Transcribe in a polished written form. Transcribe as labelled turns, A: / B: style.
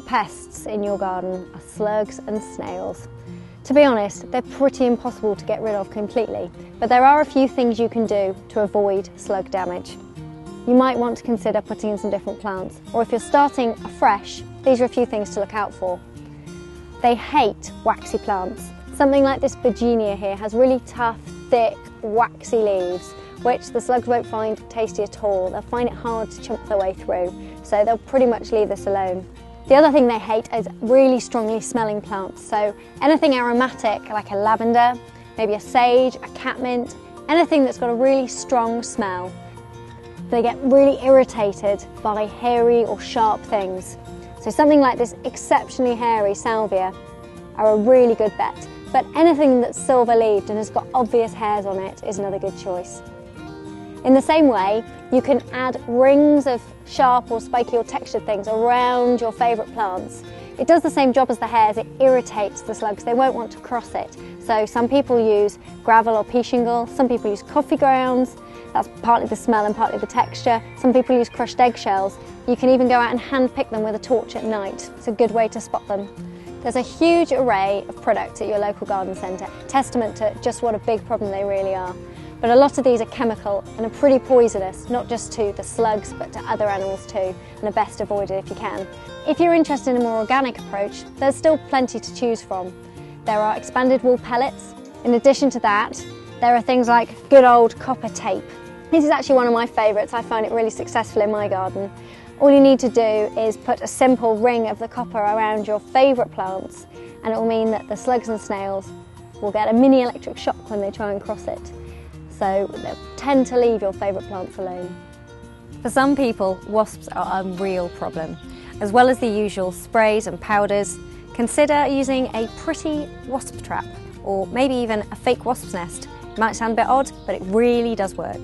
A: pests in your garden are slugs and snails. To be honest, they're pretty impossible to get rid of completely, but there are a few things you can do to avoid slug damage. You might want to consider putting in some different plants, or if you're starting afresh, these are a few things to look out for. They hate waxy plants. Something like this Virginia here has really tough, thick, waxy leaves, which the slugs won't find tasty at all. They'll find it hard to chomp their way through, so they'll pretty much leave this alone. The other thing they hate is really strongly smelling plants, so anything aromatic like a lavender, maybe a sage, a catmint, anything that's got a really strong smell. They get really irritated by hairy or sharp things. So something like this exceptionally hairy salvia are a really good bet, but anything that's silver-leaved and has got obvious hairs on it is another good choice. In the same way, you can add rings of sharp or spiky or textured things around your favourite plants. It does the same job as the hairs, it irritates the slugs, they won't want to cross it. So some people use gravel or pea shingle, some people use coffee grounds, that's partly the smell and partly the texture. Some people use crushed eggshells. You can even go out and hand pick them with a torch at night. It's a good way to spot them. There's a huge array of products at your local garden centre, testament to just what a big problem they really are. But a lot of these are chemical and are pretty poisonous, not just to the slugs but to other animals too, and are best avoided if you can. If you're interested in a more organic approach, there's still plenty to choose from. There are expanded wool pellets. In addition to that, there are things like good old copper tape. This is actually one of my favourites. I find it really successful in my garden. All you need to do is put a simple ring of the copper around your favourite plants, and it will mean that the slugs and snails will get a mini electric shock when they try and cross it. So they'll tend to leave your favourite plants alone.
B: For some people, wasps are a real problem. As well as the usual sprays and powders, consider using a pretty wasp trap, or maybe even a fake wasp's nest. It might sound a bit odd, but it really does work.